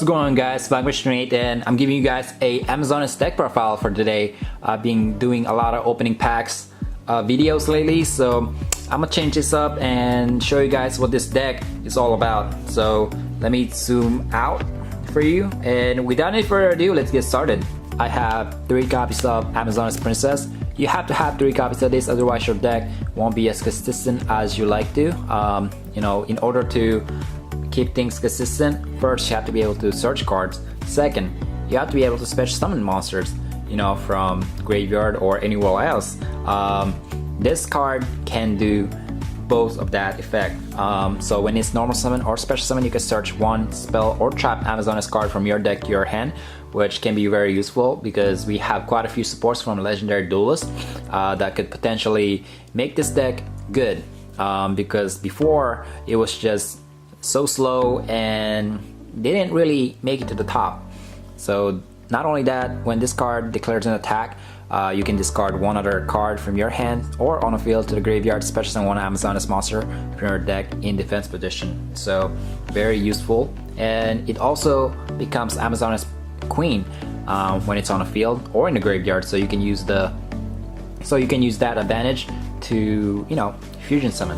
What's going on, guys? Blackwish28, and I'm giving you guys a Amazoness deck profile for today. I've been doing a lot of opening packs videos lately, so I'm gonna change this up and show you guys what this deck is all about. So let me zoom out for you, and without any further ado, let's get started. I have 3 copies of Amazoness Princess. You have to have 3 copies of this, otherwise your deck won't be as consistent as you like to. You know, in order to keep things consistent, first you have to be able to search cards. Second, you have to be able to special summon monsters, you know, from graveyard or anywhere else. This card can do both of that effect. So when it's normal summon or special summon, you can search one spell or trap Amazoness card from your deck to your hand, which can be very useful because we have quite a few supports from legendary duelists that could potentially make this deck good, because before it was just so slow and they didn't really make it to the top. So not only that, when this card declares an attack, you can discard one other card from your hand or on a field to the graveyard, special summon one Amazoness monster from your deck in defense position. So very useful, and it also becomes Amazoness Queen when it's on a field or in the graveyard. So you can use that advantage to, you know, fusion summon.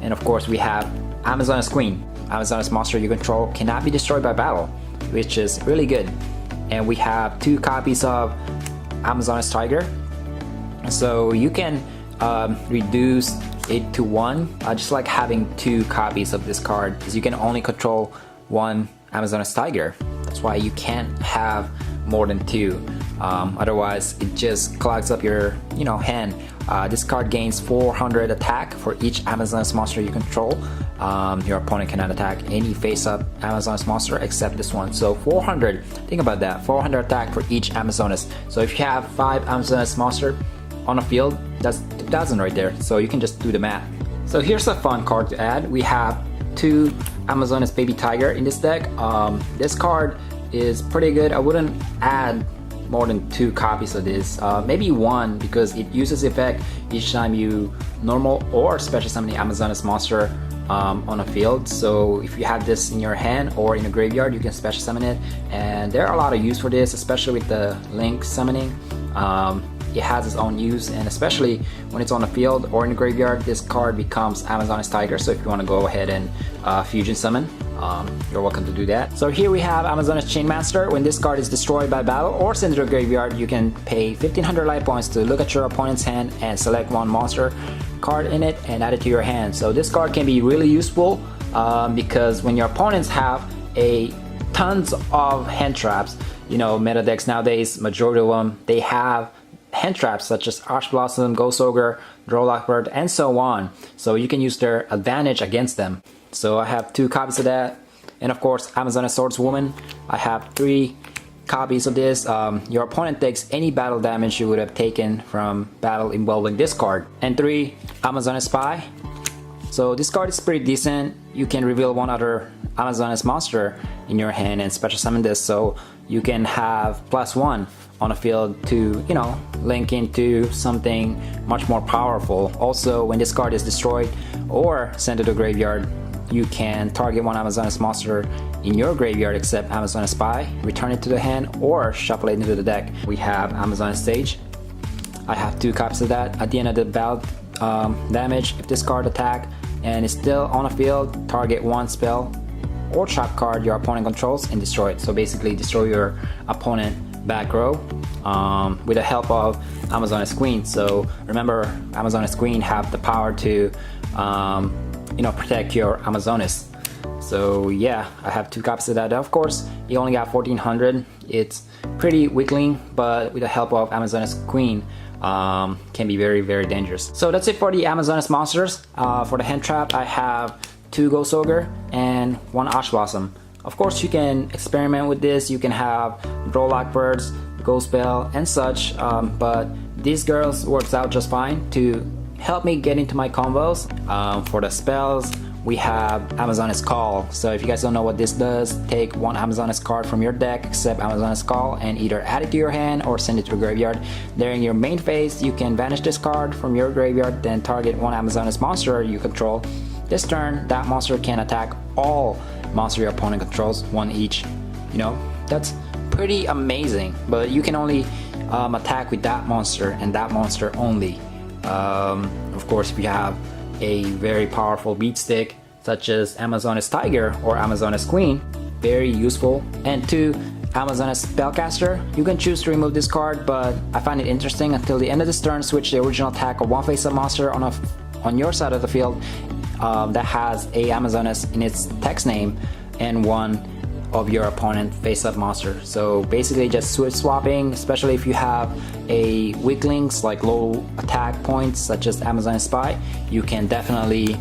And of course we have Amazoness Queen. Amazoness monster you control cannot be destroyed by battle, which is really good. And we have 2 copies of Amazoness Tiger, so you can reduce it to 1, just like having 2 copies of this card, because you can only control 1 Amazoness Tiger. That's why you can't have more than 2. Otherwise it just clogs up your, you know, hand. This card gains 400 attack for each Amazoness monster you control. Your opponent cannot attack any face-up Amazoness monster except this one. So 400, think about that, 400 attack for each Amazoness. So if you have 5 Amazoness monster on a field, that's 2,000 right there. So you can just do the math. So here's a fun card to add. We have 2 Amazoness Baby Tiger in this deck. This card is pretty good. I wouldn't add more than 2 copies of this, maybe 1, because it uses effect each time you normal or special summon the Amazoness monster on a field. So if you have this in your hand or in a graveyard, you can special summon it, and there are a lot of use for this, especially with the link summoning. It has its own use, and especially when it's on the field or in the graveyard, this card becomes Amazoness Tiger. So if you want to go ahead and fusion summon, you're welcome to do that. So here we have Amazoness Chainmaster. When this card is destroyed by battle or sent to the graveyard, you can pay 1500 life points to look at your opponent's hand and select 1 monster card in it and add it to your hand. So this card can be really useful because when your opponents have tons of hand traps, you know, meta decks nowadays, majority of them, they have hand traps such as Ash Blossom, Ghost Ogre, Drolllockbird, and so on. So you can use their advantage against them. So I have 2 copies of that, and of course Amazoness Swordswoman. I have 3 copies of this. Your opponent takes any battle damage you would have taken from battle involving this card. And 3 Amazoness Spy. So this card is pretty decent. You can reveal 1 other Amazoness monster in your hand and special summon this, so you can have +1 on a field to, you know, link into something much more powerful. Also, when this card is destroyed or sent to the graveyard, you can target 1 Amazoness monster in your graveyard except Amazoness Spy, return it to the hand, or shuffle it into the deck. We have Amazoness Stage. I have 2 copies of that. At the end of the battle damage, if this card attack and is still on a field, target 1 spell or trap card your opponent controls and destroy it. So basically destroy your opponent back row with the help of Amazoness Queen. So remember, Amazoness Queen have the power to you know, protect your Amazoness. So yeah, I have 2 copies of that. Of course, you only got 1400. It's pretty weakling, but with the help of Amazoness Queen, can be very, very dangerous. So that's it for the Amazoness monsters. For the hand trap, I have 2 Ghost Ogre and 1 Ash Blossom. Of course, you can experiment with this. You can have Drolllockbirds, Ghost Bell, and such, but these girls works out just fine to help me get into my combos. For the spells, we have Amazoness Call. So if you guys don't know what this does, take 1 Amazoness card from your deck except Amazoness Call and either add it to your hand or send it to the graveyard. During your main phase, you can banish this card from your graveyard, then target 1 Amazoness monster you control. This turn, that monster can attack all monster your opponent controls, 1 each. You know, that's pretty amazing. But you can only attack with that monster and that monster only. Of course, if you have a very powerful beat stick such as Amazoness Tiger or Amazoness Queen, very useful. And 2, Amazoness Spellcaster, you can choose to remove this card, but I find it interesting. Until the end of this turn, switch the original attack of one face-up monster on your side of the field that has a Amazoness in its text name and one of your opponent face-up monster. So basically just switch swapping, especially if you have a weaklings like low attack points such as Amazoness Spy, you can definitely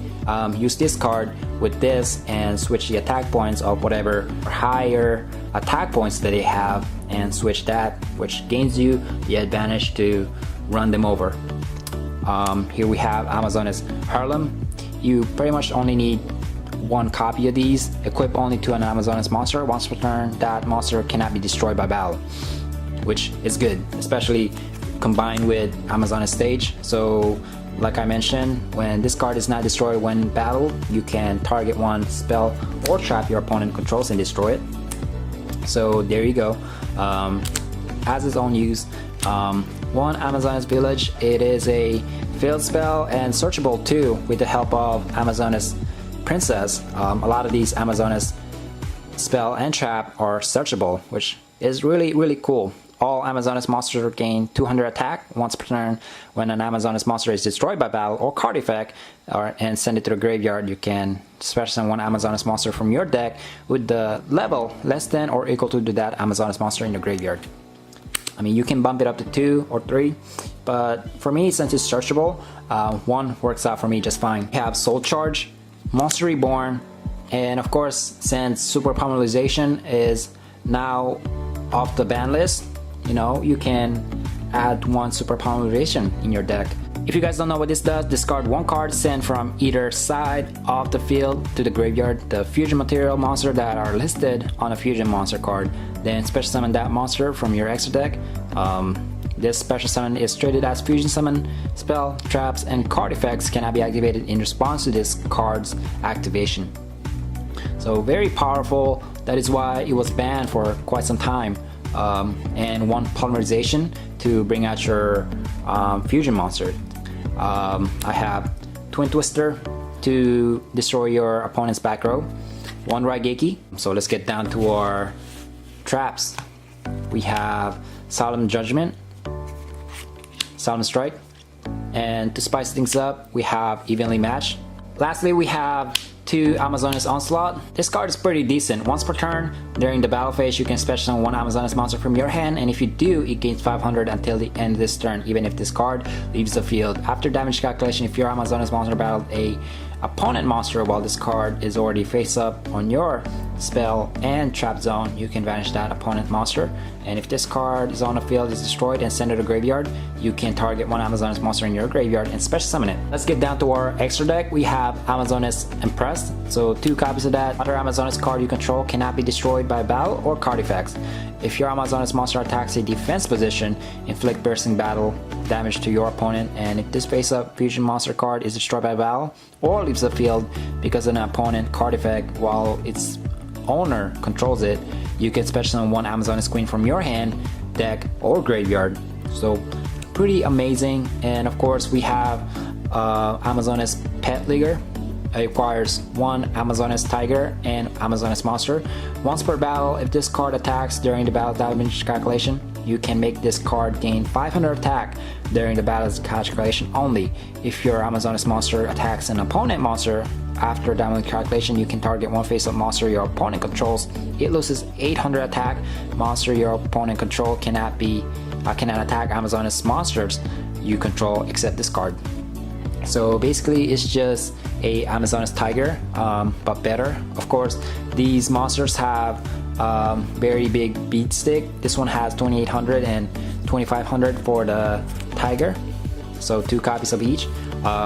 use this card with this and switch the attack points of whatever higher attack points that they have and switch that, which gains you the advantage to run them over. Here we have Amazoness Harlem. You pretty much only need 1 copy of these, equip only to an Amazoness monster. Once per turn, that monster cannot be destroyed by battle, which is good, especially combined with Amazoness Stage. So like I mentioned, when this card is not destroyed when battle, you can target 1 spell or trap your opponent controls and destroy it. So there you go. Has its own use. 1 Amazoness Village, it is a field spell and searchable too with the help of Amazoness Princess. A lot of these Amazoness spell and trap are searchable, which is really cool. All Amazoness monsters gain 200 attack once per turn. When an Amazoness monster is destroyed by battle or card effect and send it to the graveyard, you can special summon 1 Amazoness monster from your deck with the level less than or equal to that Amazoness monster in the graveyard. I mean, you can bump it up to 2 or 3, but for me, since it's searchable, 1 works out for me just fine. We have Soul Charge, Monster Reborn, and of course, since Super Pummelization is now off the ban list, you know, you can add 1 Super Pummelization in your deck. If you guys don't know what this does, discard 1 card sent from either side of the field to the graveyard, the fusion material monster that are listed on a fusion monster card. Then special summon that monster from your extra deck. This special summon is treated as fusion summon. Spell, traps, and card effects cannot be activated in response to this card's activation. So very powerful. That is why it was banned for quite some time. And 1 polymerization to bring out your fusion monster. I have Twin Twister to destroy your opponent's back row. 1 Raigeki. So let's get down to our traps. We have Solemn Judgment, Solemn Strike, and to spice things up, we have Evenly Matched. Lastly, we have 2 Amazoness Onslaught. This card is pretty decent. Once per turn, during the battle phase, you can special summon 1 Amazoness monster from your hand, and if you do, it gains 500 until the end of this turn, even if this card leaves the field. After damage calculation, if your Amazoness monster battled a opponent monster while this card is already face up on your spell and trap zone, you can vanish that opponent monster. And if this card is on the field, is destroyed and sent to the graveyard, you can target 1 Amazoness monster in your graveyard and special summon it. Let's get down to our extra deck. We have Amazoness Empress, so 2 copies of that. Other Amazoness card you control cannot be destroyed by battle or card effects. If your Amazoness monster attacks a defense position, inflict bursting battle damage to your opponent, and if this face-up fusion monster card is destroyed by battle or leaves the field because of an opponent card effect while its owner controls it, you can special summon 1 Amazoness Queen from your hand, deck, or graveyard. So pretty amazing. And of course, we have Amazoness Pet Leaguer. It requires 1 Amazoness Tiger and Amazoness monster. Once per battle, if this card attacks during the battle damage calculation, you can make this card gain 500 attack during the battle calculation only. If your Amazoness monster attacks an opponent monster after damage calculation, you can target 1 face-up monster your opponent controls. It loses 800 attack. Monster your opponent control cannot attack Amazoness monsters you control except this card. So basically, it's just a Amazoness Tiger, but better. Of course, these monsters have very big beat stick. This one has 2800 and 2500 for the Tiger, so 2 copies of each.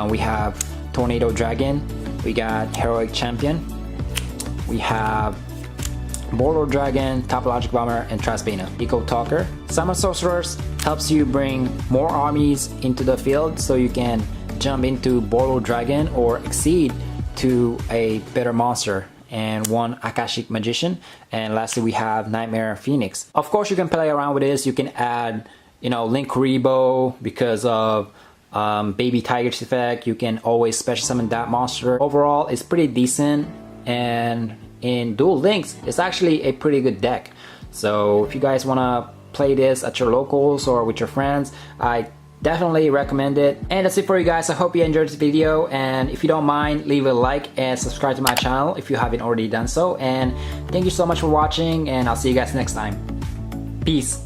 We have Tornado Dragon, we got Heroic Champion, we have Border Dragon, Topologic Bomber, and Traspina. Eco Talker. Summon Sorcerers helps you bring more armies into the field so you can jump into Border Dragon or exceed to a better monster. and 1 Akashic Magician, and lastly we have Nightmare Phoenix. Of course you can play around with this. You can add, you know, Link Rebo because of Baby Tiger's effect. You can always special summon that monster. Overall it's pretty decent, and in Duel Links it's actually a pretty good deck. So if you guys want to play this at your locals or with your friends, I definitely recommend it. And that's it for you guys. I hope you enjoyed this video, and if you don't mind, leave a like and subscribe to my channel if you haven't already done so. And thank you so much for watching, and I'll see you guys next time. Peace.